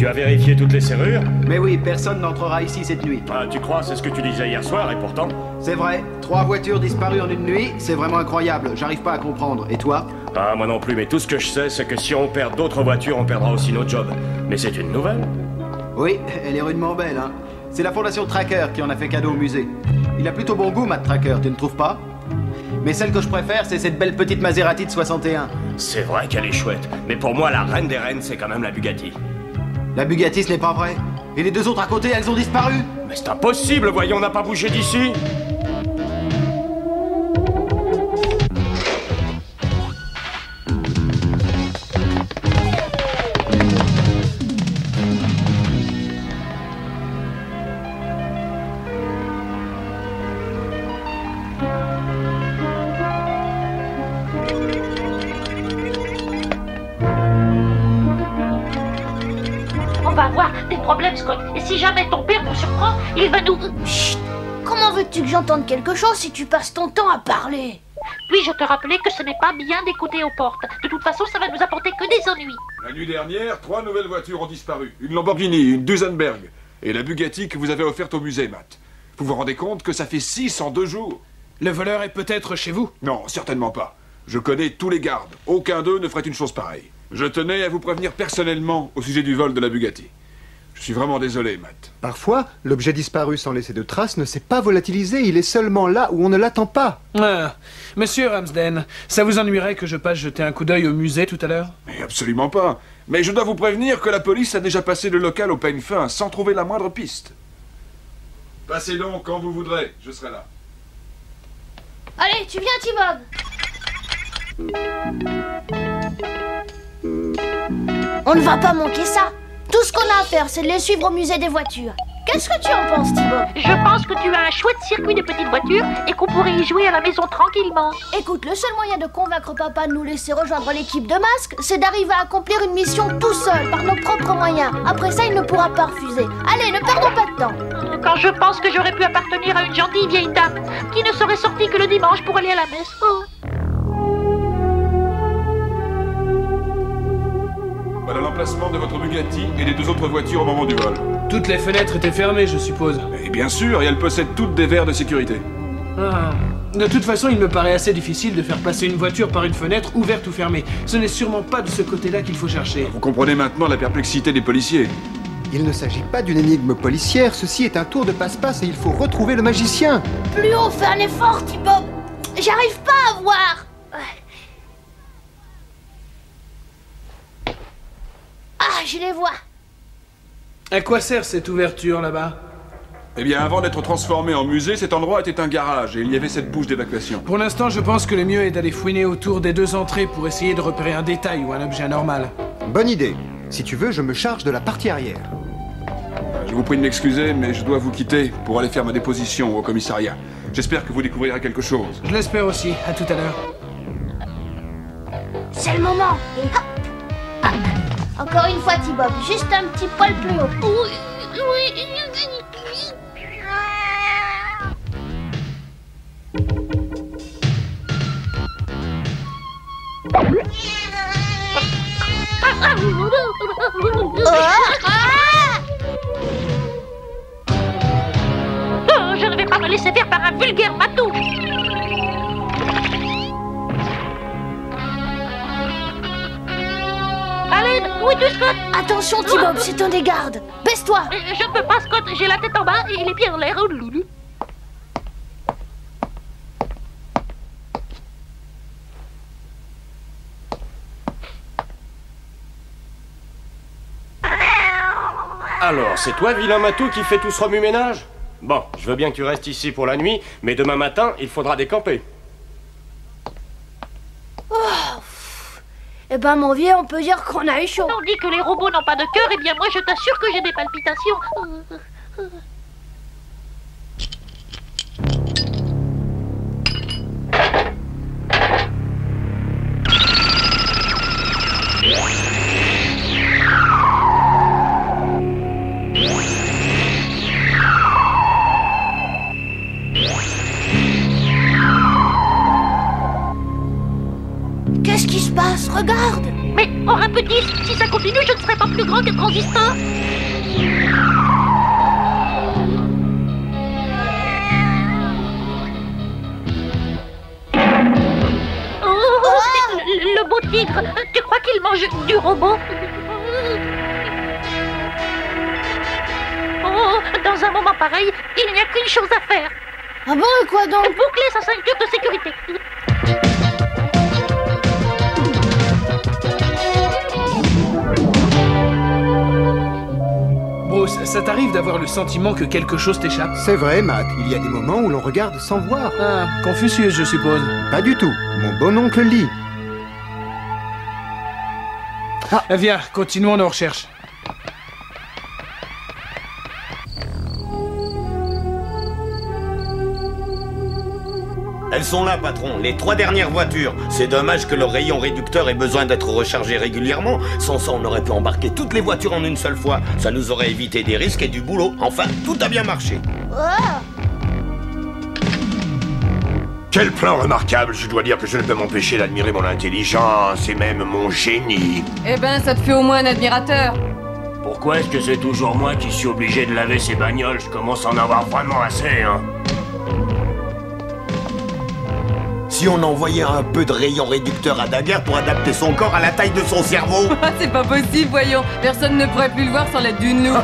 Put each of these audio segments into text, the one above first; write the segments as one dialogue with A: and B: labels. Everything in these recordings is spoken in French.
A: Tu as vérifié toutes les serrures?
B: Mais oui, personne n'entrera ici cette nuit.
A: Ah, tu crois, c'est ce que tu disais hier soir, et pourtant...
B: C'est vrai, 3 voitures disparues en une nuit, c'est vraiment incroyable, j'arrive pas à comprendre. Et toi?
A: Ah, moi non plus, mais tout ce que je sais, c'est que si on perd d'autres voitures, on perdra aussi nos jobs. Mais c'est une nouvelle?
B: Oui, elle est rudement belle, hein. C'est la fondation Tracker qui en a fait cadeau au musée. Il a plutôt bon goût, Matt Tracker, tu ne trouves pas? Mais celle que je préfère, c'est cette belle petite Maserati de 61.
A: C'est vrai qu'elle est chouette, mais pour moi, la reine des reines, c'est quand même la Bugatti.
B: La Bugatti, ce n'est pas vrai. Et les 2 autres à côté, elles ont disparu.
A: Mais c'est impossible, voyons, on n'a pas bougé d'ici.
C: On va avoir des problèmes, Scott. Et si jamais ton père nous surprend, il va nous...
D: Chut! Comment veux-tu que j'entende quelque chose si tu passes ton temps à parler?
C: Puis-je te rappeler que ce n'est pas bien d'écouter aux portes. De toute façon, ça va nous apporter que des ennuis.
E: La nuit dernière, 3 nouvelles voitures ont disparu. Une Lamborghini, une Duesenberg et la Bugatti que vous avez offerte au musée, Matt. Vous vous rendez compte que ça fait 6 en 2 jours?
F: Le voleur est peut-être chez vous?
E: Non, certainement pas. Je connais tous les gardes. Aucun d'eux ne ferait une chose pareille. Je tenais à vous prévenir personnellement au sujet du vol de la Bugatti. Je suis vraiment désolé, Matt.
G: Parfois, l'objet disparu sans laisser de traces ne s'est pas volatilisé, il est seulement là où on ne l'attend pas.
F: Ah, monsieur Ramsden, ça vous ennuierait que je passe jeter un coup d'œil au musée tout à l'heure?
E: Mais absolument pas. Mais je dois vous prévenir que la police a déjà passé le local au peigne fin sans trouver la moindre piste. Passez donc quand vous voudrez, je serai là.
D: Allez, tu viens, T-Bob. On ne va pas manquer ça. Tout ce qu'on a à faire, c'est de les suivre au musée des voitures. Qu'est-ce que tu en penses, T-Bob?
C: Je pense que tu as un chouette circuit de petites voitures et qu'on pourrait y jouer à la maison tranquillement.
D: Écoute, le seul moyen de convaincre papa de nous laisser rejoindre l'équipe de masques, c'est d'arriver à accomplir une mission tout seul, par nos propres moyens. Après ça, il ne pourra pas refuser. Allez, ne perdons pas de temps.
C: Quand je pense que j'aurais pu appartenir à une gentille vieille dame qui ne serait sortie que le dimanche pour aller à la messe. Oh.
E: Voilà l'emplacement de votre Bugatti et des 2 autres voitures au moment du vol.
F: Toutes les fenêtres étaient fermées, je suppose.
E: Et bien sûr, et elles possèdent toutes des verres de sécurité.
F: Ah. De toute façon, il me paraît assez difficile de faire passer une voiture par une fenêtre, ouverte ou fermée. Ce n'est sûrement pas de ce côté-là qu'il faut chercher.
E: Vous comprenez maintenant la perplexité des policiers.
G: Il ne s'agit pas d'une énigme policière, ceci est un tour de passe-passe et il faut retrouver le magicien.
D: Plus haut, fais un effort, T-Bob. J'arrive pas à voir. Ah, je les vois.
F: À quoi sert cette ouverture là-bas?
E: Eh bien, avant d'être transformé en musée, cet endroit était un garage et il y avait cette bouche d'évacuation.
F: Pour l'instant, je pense que le mieux est d'aller fouiner autour des 2 entrées pour essayer de repérer un détail ou un objet anormal.
G: Bonne idée. Si tu veux, je me charge de la partie arrière.
E: Je vous prie de m'excuser, mais je dois vous quitter pour aller faire ma déposition au commissariat. J'espère que vous découvrirez quelque chose.
F: Je l'espère aussi. À tout à l'heure.
D: C'est le moment. Hop. Hop. Encore une fois, T-Bob, juste un petit poil plus haut.
C: Oh, je ne vais pas me laisser faire par un vulgaire matou. Allez, où es-tu, Scott?
D: Attention, T-Bob, c'est un des gardes. Baisse-toi.
C: Je ne peux pas, Scott. J'ai la tête en bas et les pieds en l'air.
A: Alors, c'est toi, vilain matou, qui fait tout ce remue-ménage? Bon, je veux bien que tu restes ici pour la nuit, mais demain matin, il faudra décamper.
D: Eh ben, mon vieux, on peut dire qu'on a eu chaud.
C: On dit que les robots n'ont pas de cœur, eh bien moi je t'assure que j'ai des palpitations.
D: Qu'est-ce qui se passe? Regarde.
C: Mais aura petit, si ça continue, je ne serai pas plus grand qu'un transistor. Le beau tigre, tu crois qu'il mange du robot? Oh, dans un moment pareil, il n'y a qu'une chose à faire.
D: Ah bon, et quoi donc?
C: Boucler sa ceinture de sécurité.
F: Bruce, ça t'arrive d'avoir le sentiment que quelque chose t'échappe?
G: C'est vrai, Matt, il y a des moments où l'on regarde sans voir.
F: Ah, Confucius, je suppose.
G: Pas du tout. Mon bon oncle lit.
F: Viens, continuons nos recherches.
H: Elles sont là, patron, les 3 dernières voitures. C'est dommage que le rayon réducteur ait besoin d'être rechargé régulièrement. Sans ça, on aurait pu embarquer toutes les voitures en une seule fois. Ça nous aurait évité des risques et du boulot. Enfin, tout a bien marché.
I: Quel plan remarquable! Je dois dire que je ne peux m'empêcher d'admirer mon intelligence et même mon génie.
J: Eh ben, ça te fait au moins un admirateur.
A: Pourquoi est-ce que c'est toujours moi qui suis obligé de laver ces bagnoles? Je commence à en avoir vraiment assez, hein.
H: Si on envoyait un peu de rayon réducteur à Daguerre pour adapter son corps à la taille de son cerveau.
J: C'est pas possible, voyons. Personne ne pourrait plus le voir sans l'aide d'une loupe.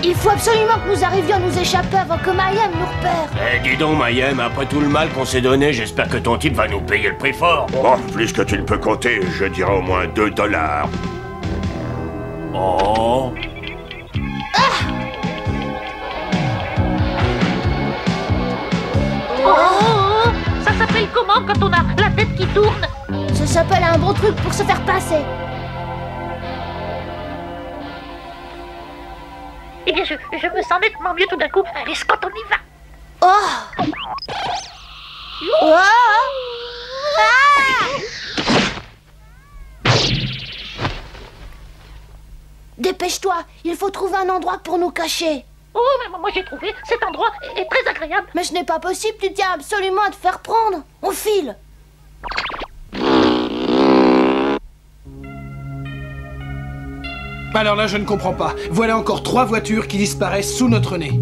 D: Il faut absolument que nous arrivions à nous échapper avant que Mayhem nous repère.
A: Eh, dis donc, Mayhem, après tout le mal qu'on s'est donné, j'espère que ton type va nous payer le prix fort.
I: Oh, plus que tu ne peux compter, je dirais au moins $2.
A: Oh.
C: Oh, ça s'appelle comment quand on a la tête qui tourne?
D: Ça s'appelle un bon truc pour se faire passer.
C: Eh bien, je me sens nettement mieux tout d'un coup. Allez, Scott, on y va.
D: Oh, oh. Ah. Dépêche-toi, il faut trouver un endroit pour nous cacher.
C: Oh, mais moi j'ai trouvé. Cet endroit est très agréable.
D: Mais ce n'est pas possible, tu tiens absolument à te faire prendre. On file.
F: Alors là, je ne comprends pas. Voilà encore 3 voitures qui disparaissent sous notre nez.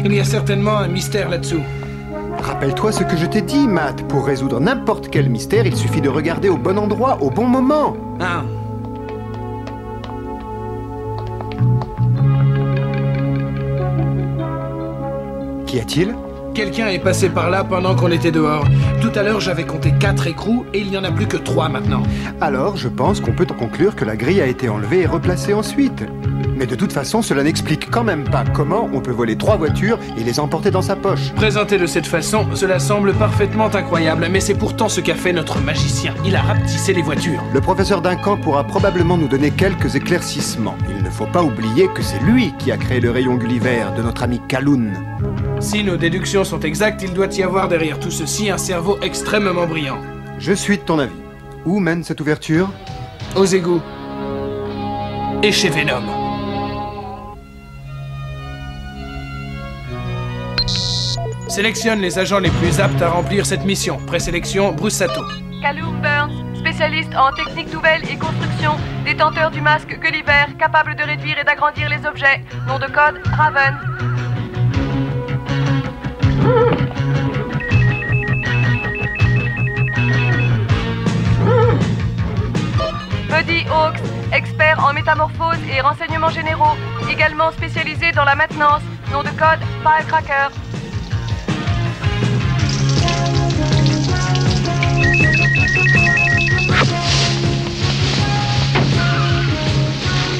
F: Il y a certainement un mystère là-dessous.
G: Rappelle-toi ce que je t'ai dit, Matt. Pour résoudre n'importe quel mystère, il suffit de regarder au bon endroit, au bon moment.
F: Ah.
G: Qu'y a-t-il?
F: Quelqu'un est passé par là pendant qu'on était dehors. Tout à l'heure, j'avais compté 4 écrous et il n'y en a plus que 3 maintenant.
G: Alors, je pense qu'on peut en conclure que la grille a été enlevée et replacée ensuite. Mais de toute façon, cela n'explique quand même pas comment on peut voler 3 voitures et les emporter dans sa poche.
F: Présenté de cette façon, cela semble parfaitement incroyable, mais c'est pourtant ce qu'a fait notre magicien. Il a rapetissé les voitures.
G: Le professeur Duncan pourra probablement nous donner quelques éclaircissements. Il ne faut pas oublier que c'est lui qui a créé le rayon Gulliver de notre ami Kaloun.
F: Si nos déductions sont exactes, il doit y avoir derrière tout ceci un cerveau extrêmement brillant.
G: Je suis de ton avis. Où mène cette ouverture?
F: Aux égouts. Et chez Venom. Sélectionne les agents les plus aptes à remplir cette mission. Présélection, Bruce Sato.
J: Callum Burns, spécialiste en technique nouvelle et construction, détenteur du masque Gulliver, capable de réduire et d'agrandir les objets. Nom de code, Raven. Buddy Hawks, expert en métamorphose et renseignements généraux, également spécialisé dans la maintenance. Nom de code, Firecracker.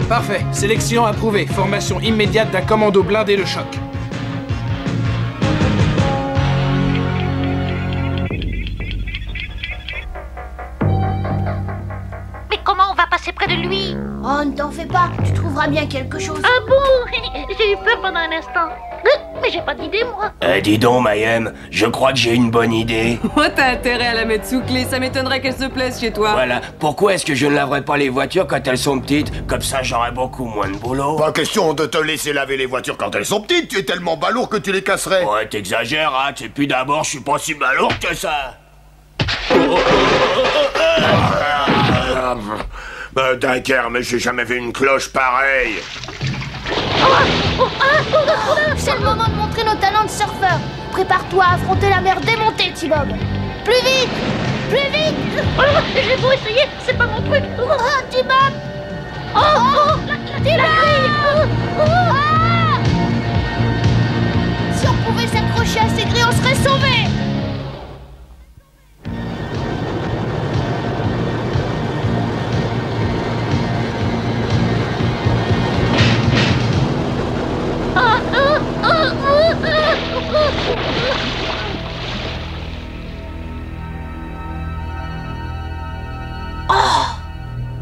F: Parfait. Sélection approuvée. Formation immédiate d'un commando blindé de choc.
C: Mais comment on va passer près de lui?
D: Oh, ne t'en fais pas, tu trouveras bien quelque chose.
C: Ah bon? J'ai eu peur pendant un instant. Mais j'ai pas d'idée, moi.
A: Dis donc, Mayhem, je crois que j'ai une bonne idée.
J: Oh, t'as intérêt à la mettre sous clé, ça m'étonnerait qu'elle se plaise chez toi.
A: Voilà, pourquoi est-ce que je ne laverai pas les voitures quand elles sont petites? Comme ça, j'aurai beaucoup moins de boulot.
I: Pas question de te laisser laver les voitures quand elles sont petites, tu es tellement balourd que tu les casserais.
A: Ouais, t'exagères, hein, et puis d'abord, je suis pas si balourd que ça.
I: ça. Dunkerque, mais j'ai jamais vu une cloche pareille.
D: C'est le moment de montrer nos talents de surfeur. Prépare-toi à affronter la mer démontée, T-Bob. Plus vite! Plus vite!
C: J'ai beau essayer, c'est pas mon truc.
D: T-Bob! La grille! Si on pouvait s'accrocher à ces grilles, on serait sauvés!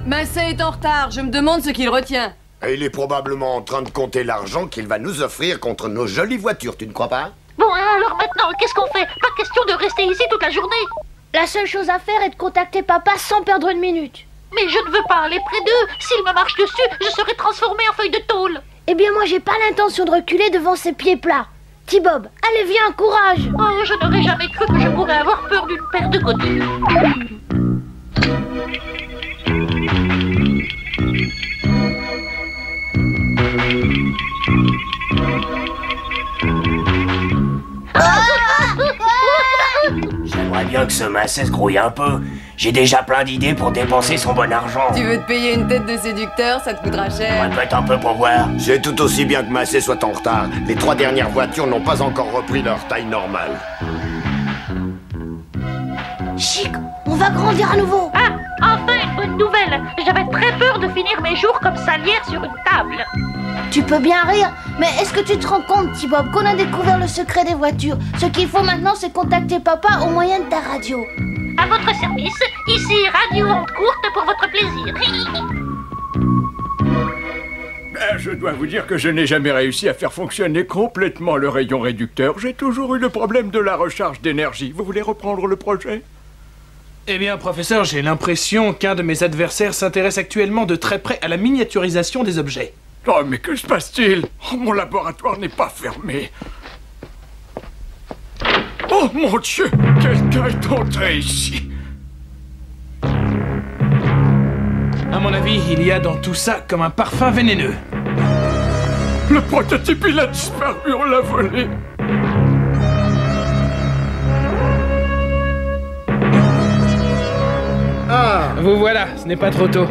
J: Massey est en retard, je me demande ce qu'il retient.
I: Et il est probablement en train de compter l'argent qu'il va nous offrir contre nos jolies voitures, tu ne crois pas?
C: Bon, alors maintenant, qu'est-ce qu'on fait? Pas question de rester ici toute la journée.
D: La seule chose à faire est de contacter papa sans perdre une minute.
C: Mais je ne veux pas aller près d'eux. S'ils me marchent dessus, je serai transformé en feuille de tôle.
D: Eh bien, moi, j'ai pas l'intention de reculer devant ces pieds plats. T-Bob, allez, viens, courage!
C: Oh, je n'aurais jamais cru que je pourrais avoir peur d'une paire de côtés.
K: J'aimerais bien que ce Massey se grouille un peu. J'ai déjà plein d'idées pour dépenser son bon argent.
J: Tu veux te payer une tête de séducteur, ça te coûtera cher.
K: Répète un peu pour voir.
I: C'est tout aussi bien que Massey soit en retard. Les 3 dernières voitures n'ont pas encore repris leur taille normale.
D: Chic, on va grandir à nouveau.
C: Ah, enfin une bonne nouvelle. J'avais très peur de finir mes jours comme salière sur une table.
D: Tu peux bien rire, mais est-ce que tu te rends compte, T-Bob, qu'on a découvert le secret des voitures? Ce qu'il faut maintenant, c'est contacter papa au moyen de ta radio.
C: À votre service, ici Radio Honte Courte pour votre plaisir.
L: Je dois vous dire que je n'ai jamais réussi à faire fonctionner complètement le rayon réducteur. J'ai toujours eu le problème de la recharge d'énergie. Vous voulez reprendre le projet?
F: Eh bien, professeur, j'ai l'impression qu'un de mes adversaires s'intéresse actuellement de très près à la miniaturisation des objets.
L: Oh, mais que se passe-t-il? Oh, mon laboratoire n'est pas fermé. Oh, mon Dieu! Quelqu'un est entré ici.
F: À mon avis, il y a dans tout ça comme un parfum vénéneux.
L: Le prototype, il a disparu, on l'a volé.
F: Ah, vous voilà, ce n'est pas trop tôt.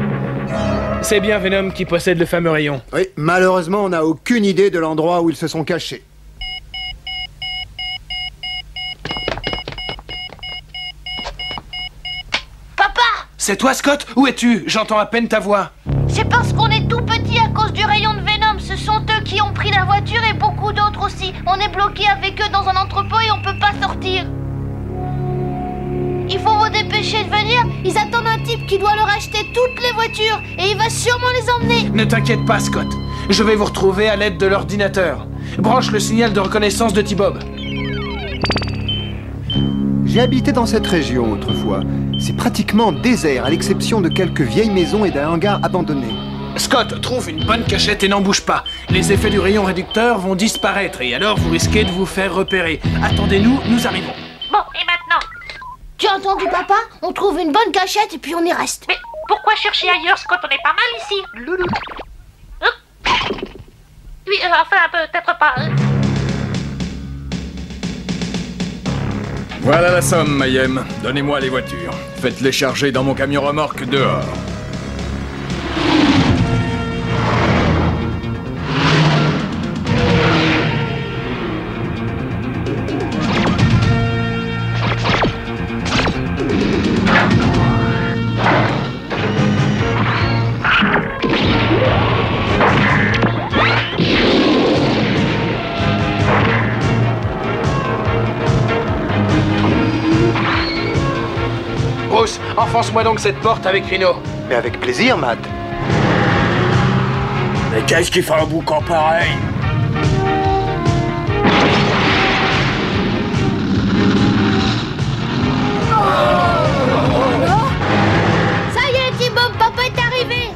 F: C'est bien Venom qui possède le fameux rayon.
G: Oui, malheureusement, on n'a aucune idée de l'endroit où ils se sont cachés.
D: Papa!
F: C'est toi, Scott? Où es-tu? J'entends à peine ta voix.
D: C'est parce qu'on est tout petit à cause du rayon de Venom. Ce sont eux qui ont pris la voiture et beaucoup d'autres aussi. On est bloqué avec eux dans un entrepôt et on peut pas sortir. Il faut vous dépêcher de venir. Ils attendent un type qui doit leur acheter toutes les voitures et il va sûrement les emmener.
F: Ne t'inquiète pas, Scott. Je vais vous retrouver à l'aide de l'ordinateur. Branche le signal de reconnaissance de T-Bob.
G: J'ai habité dans cette région autrefois. C'est pratiquement désert, à l'exception de quelques vieilles maisons et d'un hangar abandonné.
F: Scott, trouve une bonne cachette et n'en bouge pas. Les effets du rayon réducteur vont disparaître et alors vous risquez de vous faire repérer. Attendez-nous, nous arrivons.
C: Bon, et maintenant?
D: Tu as entendu, papa? On trouve une bonne cachette et puis on y reste.
C: Mais pourquoi chercher ailleurs, Scott? On est pas mal ici. Loulou. Oui, enfin, peut-être pas.
L: Voilà la somme, Mayhem. Donnez-moi les voitures. Faites-les charger dans mon camion remorque dehors.
F: Bruce, enfonce-moi donc cette porte avec Rhino.
G: Mais avec plaisir, Matt.
K: Mais qu'est-ce qui fait un boucan pareil?
D: Ça y est, T-Bob, papa est arrivé.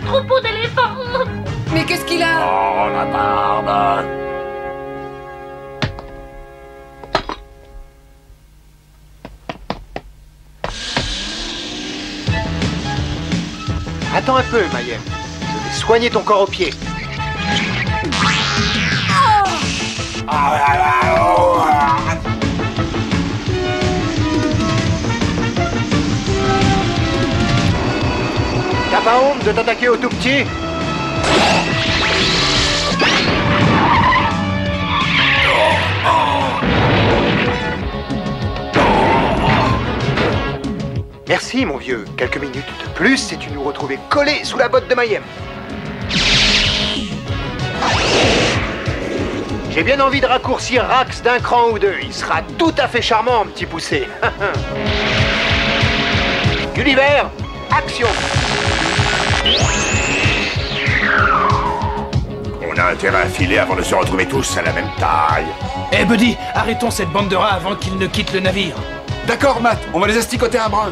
C: troupeau d'éléphants.
J: Mais qu'est-ce qu'il a?
I: Oh, la barbe.
G: Attends un peu, Mayhem. Je vais soigner ton corps aux pieds. T'as pas honte de t'attaquer au tout petit? Merci, mon vieux. Quelques minutes de plus et tu nous retrouvais collés sous la botte de Mayhem. J'ai bien envie de raccourcir Rax d'un cran ou deux. Il sera tout à fait charmant, petit poussé. Gulliver, action!
I: On a intérêt à filer avant de se retrouver tous à la même taille.
F: Eh Buddy, arrêtons cette bande de rats avant qu'ils ne quittent le navire.
E: D'accord, Matt, on va les asticoter un brin.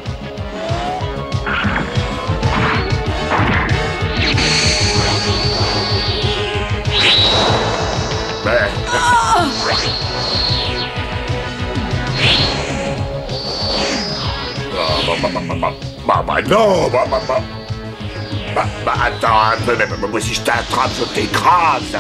I: Non, attends un peu, mais moi si je t'attrape, je t'écrase.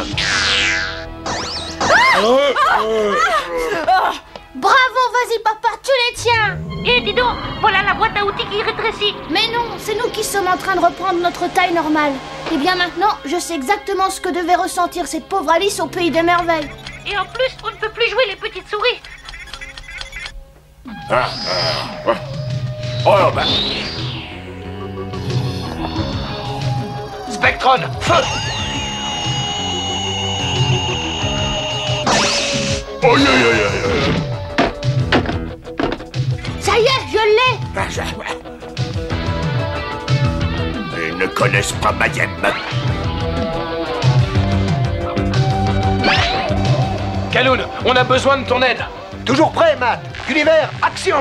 D: Bravo, vas-y papa, tu les tiens.
C: Eh, dis donc, voilà la boîte à outils qui rétrécit.
D: Mais non, c'est nous qui sommes en train de reprendre notre taille normale. Et bien maintenant, je sais exactement ce que devait ressentir cette pauvre Alice au pays des merveilles.
C: Et en plus, on ne peut plus jouer les petites souris.
I: Oh, bah.
K: Spectron, feu!
I: Oh,
D: Ça y est, je l'ai.
I: Ils ne connaissent pas Mayhem.
F: Kaloun, on a besoin de ton aide.
G: Toujours prêt, Matt. Gulliver, action!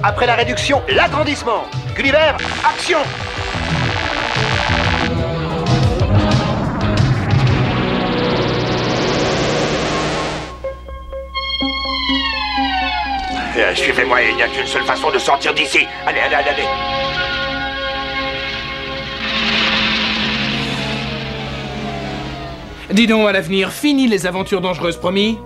G: Après la réduction, l'agrandissement. Gulliver, action!
I: Suivez-moi, il n'y a qu'une seule façon de sortir d'ici. Allez.
F: Dis donc, à l'avenir, fini les aventures dangereuses, promis?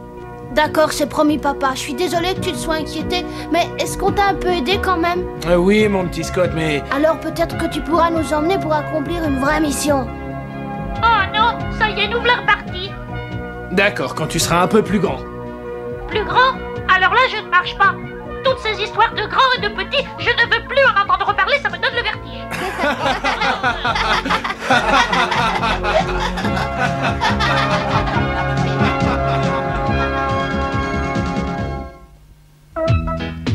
D: D'accord, c'est promis papa. Je suis désolée que tu te sois inquiété, mais est-ce qu'on t'a un peu aidé quand même?
F: Oui, mon petit Scott, mais...
D: Alors peut-être que tu pourras nous emmener pour accomplir une vraie mission.
C: Oh non, ça y est, nous voilà repartis.
F: D'accord, quand tu seras un peu plus grand.
C: Plus grand? Alors là, je ne marche pas. Toutes ces histoires de grands et de petits, je ne veux plus en entendre reparler, ça me donne le vertige.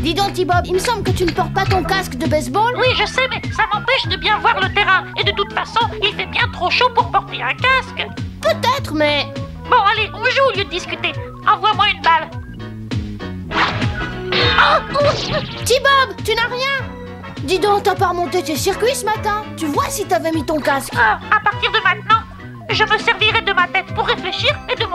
D: Dis donc, T-Bob, il me semble que tu ne portes pas ton casque de baseball.
C: Oui, je sais, mais ça m'empêche de bien voir le terrain. Et de toute façon, il fait bien trop chaud pour porter un casque.
D: Peut-être, mais...
C: Bon, allez, on joue au lieu de discuter. Envoie-moi une balle. Oh,
D: T-Bob, tu n'as rien? Dis donc, t'as pas remonté tes circuits ce matin? Tu vois si t'avais mis ton casque.
C: À partir de maintenant, je me servirai de ma tête pour réfléchir et de